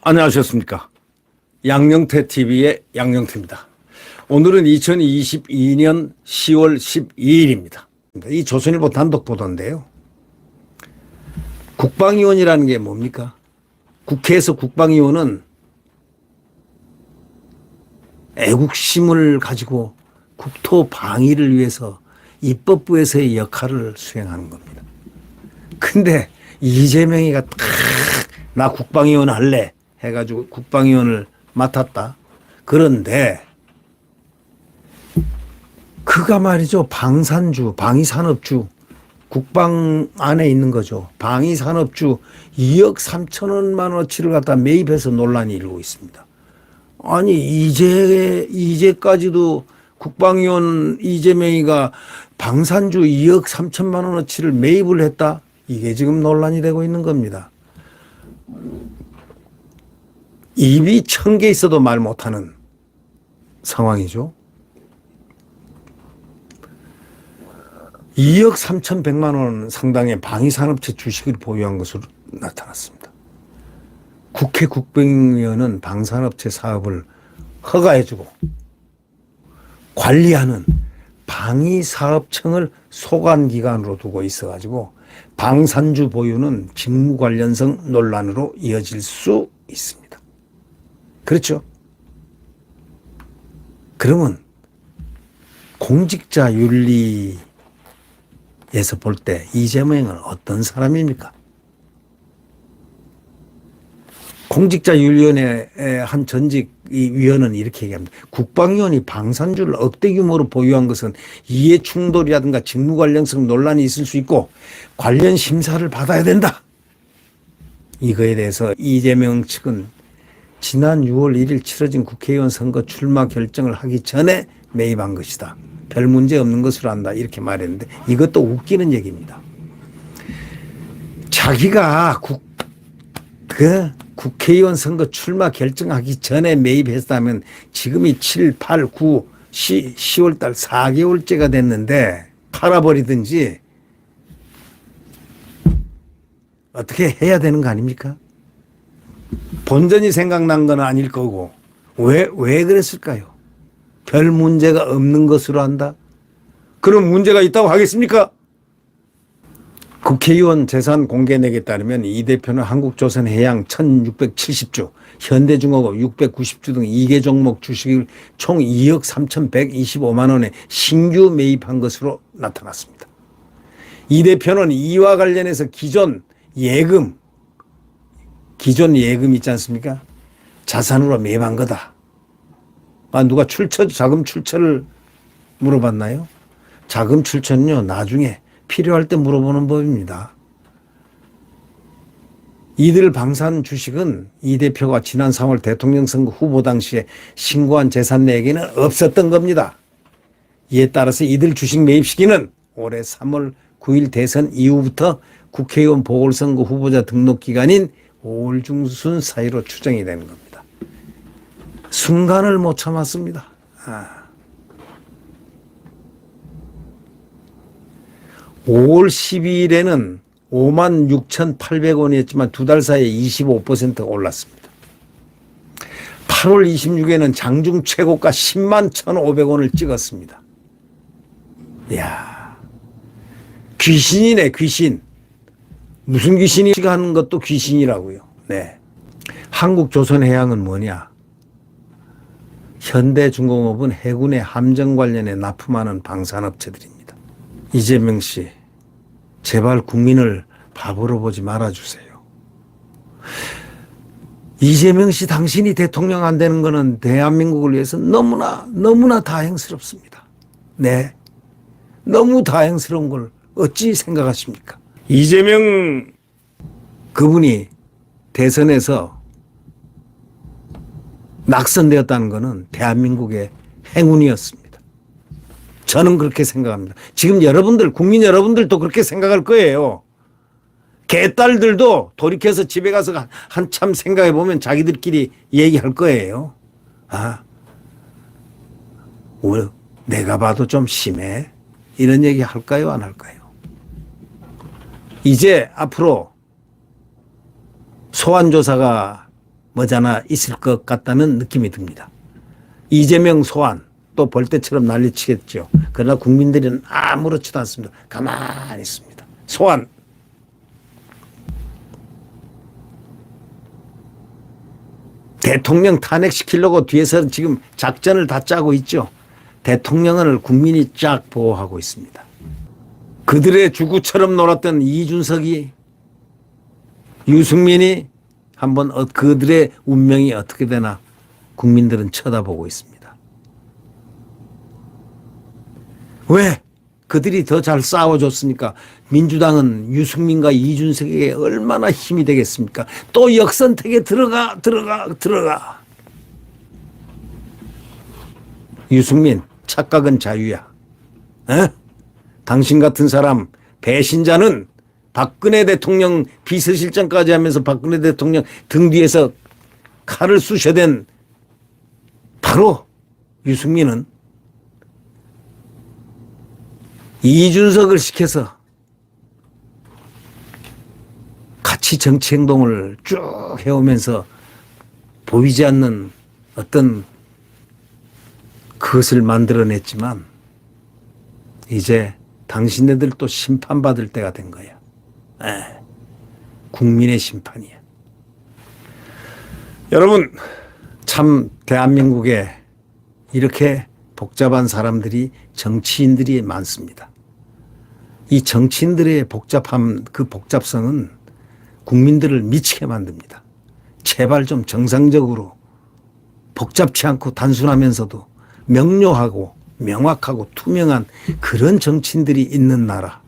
안녕하셨습니까? 양영태 TV의 양영태입니다. 오늘은 2022년 10월 12일입니다. 이 조선일보 단독 보도인데요. 국방위원이라는 게 뭡니까? 국회에서 국방위원은 애국심을 가지고 국토 방위를 위해서 입법부에서의 역할을 수행하는 겁니다. 근데 이재명이가 딱 나 국방위원 할래 해가지고 국방위원을 맡았다. 그런데 그가 말이죠. 방산주, 방위산업주, 국방 안에 있는 거죠. 방위산업주 2억 3천원만 원어치를 갖다 매입해서 논란이 일고 있습니다. 아니 이제까지도 국방위원 이재명이가 방산주 2억 3천만 원어치를 매입을 했다. 이게 지금 논란이 되고 있는 겁니다. 입이 1000개 있어도 말 못하는 상황이죠. 2억 3,100만 원 상당의 방위산업체 주식을 보유한 것으로 나타났습니다. 국회 국방위원은 방산업체 사업을 허가해주고 관리하는 방위사업청을 소관기관으로 두고 있어가지고 방산주 보유는 직무 관련성 논란으로 이어질 수 있습니다. 그렇죠? 그러면 공직자 윤리에서 볼 때 이재명은 어떤 사람입니까? 공직자윤리위원회 한 전직 위원은 이렇게 얘기합니다. 국방위원이 방산주를 억대 규모로 보유한 것은 이해 충돌이라든가 직무 관련성 논란이 있을 수 있고 관련 심사를 받아야 된다. 이거에 대해서 이재명 측은 지난 6월 1일 치러진 국회의원 선거 출마 결정을 하기 전에 매입한 것이다. 별 문제 없는 것으로 한다. 이렇게 말했는데 이것도 웃기는 얘기입니다. 자기가 국회의원 선거 출마 결정하기 전에 매입했다면 지금이 7, 8, 9, 10월 달 4개월째가 됐는데 팔아버리든지 어떻게 해야 되는 거 아닙니까? 본전이 생각난 건 아닐 거고 왜 그랬을까요? 별 문제가 없는 것으로 한다? 그럼 문제가 있다고 하겠습니까? 국회의원 재산 공개내기에 따르면 이 대표는 한국조선해양 1670주, 현대중공업 690주 등 2개 종목 주식을 총 2억 3125만 원에 신규 매입한 것으로 나타났습니다. 이 대표는 이와 관련해서 기존 예금 있지 않습니까? 자산으로 매입한 거다. 누가 자금 출처를 물어봤나요? 자금 출처는요, 나중에 필요할 때 물어보는 법입니다. 이들 방산 주식은 이 대표가 지난 3월 대통령 선거 후보 당시에 신고한 재산 내역에는 없었던 겁니다. 이에 따라서 이들 주식 매입 시기는 올해 3월 9일 대선 이후부터 국회의원 보궐선거 후보자 등록 기간인 5월 중순 사이로 추정이 되는 겁니다. 순간을 못 참았습니다. 5월 12일에는 56,800원이었지만 두 달 사이에 25% 올랐습니다. 8월 26일에는 장중 최고가 10만 1,500원을 찍었습니다. 이야, 귀신이네, 귀신. 무슨 귀신이 하는 것도 귀신이라고요. 네. 한국조선해양은 뭐냐? 현대중공업은 해군의 함정 관련해 납품하는 방산업체들입니다. 이재명 씨, 제발 국민을 바보로 보지 말아주세요. 이재명 씨, 당신이 대통령 안 되는 거는 대한민국을 위해서 너무나 다행스럽습니다. 네. 너무 다행스러운 걸 어찌 생각하십니까? 이재명 그분이 대선에서 낙선되었다는 것은 대한민국의 행운이었습니다. 저는 그렇게 생각합니다. 지금 국민 여러분들도 그렇게 생각할 거예요. 개딸들도 돌이켜서 집에 가서 한참 생각해 보면 자기들끼리 얘기할 거예요. 내가 봐도 좀 심해. 이런 얘기 할까요? 안 할까요? 이제 앞으로 소환조사가 머지않아 있을 것 같다는 느낌이 듭니다. 이재명 소환 또 벌떼처럼 난리치겠죠. 그러나 국민들은 아무렇지도 않습니다. 가만히 있습니다. 소환. 대통령 탄핵시키려고 뒤에서 지금 작전을 다 짜고 있죠. 대통령을 국민이 쫙 보호하고 있습니다. 그들의 주구처럼 놀았던 이준석이, 유승민이 한번 그들의 운명이 어떻게 되나 국민들은 쳐다보고 있습니다. 왜? 그들이 더 잘 싸워줬으니까. 민주당은 유승민과 이준석에게 얼마나 힘이 되겠습니까? 또 역선택에 들어가. 유승민, 착각은 자유야. 에? 당신 같은 사람, 배신자는 박근혜 대통령 비서실장까지 하면서 박근혜 대통령 등 뒤에서 칼을 쑤셔댄 바로 유승민은 이준석을 시켜서 같이 정치 행동을 쭉 해오면서 보이지 않는 어떤 그것을 만들어냈지만 이제 당신네들도 심판받을 때가 된 거야. 국민의 심판이야. 여러분, 참 대한민국에 이렇게 복잡한 사람들이, 정치인들이 많습니다. 이 정치인들의 복잡함, 그 복잡성은 국민들을 미치게 만듭니다. 제발 좀 정상적으로 복잡치 않고 단순하면서도 명료하고 명확하고 투명한 그런 정치인들이 있는 나라.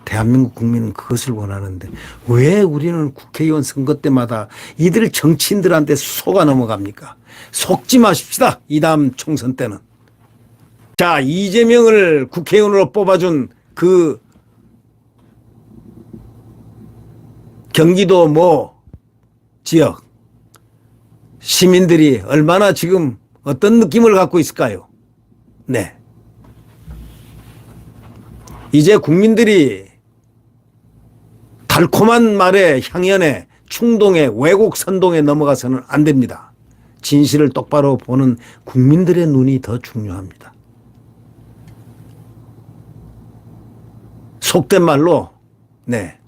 대한민국 국민은 그것을 원하는데 왜 우리는 국회의원 선거 때마다 이들 정치인들한테 속아 넘어갑니까? 속지 마십시다. 이 다음 총선 때는. 자, 이재명을 국회의원으로 뽑아준 그 경기도 지역 시민들이 얼마나 지금 어떤 느낌을 갖고 있을까요? 네. 이제 국민들이 달콤한 말에 향연에 충동에 왜곡 선동에 넘어가서는 안 됩니다. 진실을 똑바로 보는 국민들의 눈이 더 중요합니다. 속된 말로 네,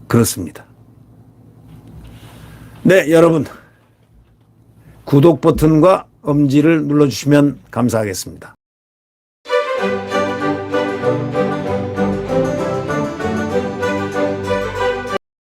그렇습니다. 네, 여러분 구독 버튼과 엄지를 눌러주시면 감사하겠습니다.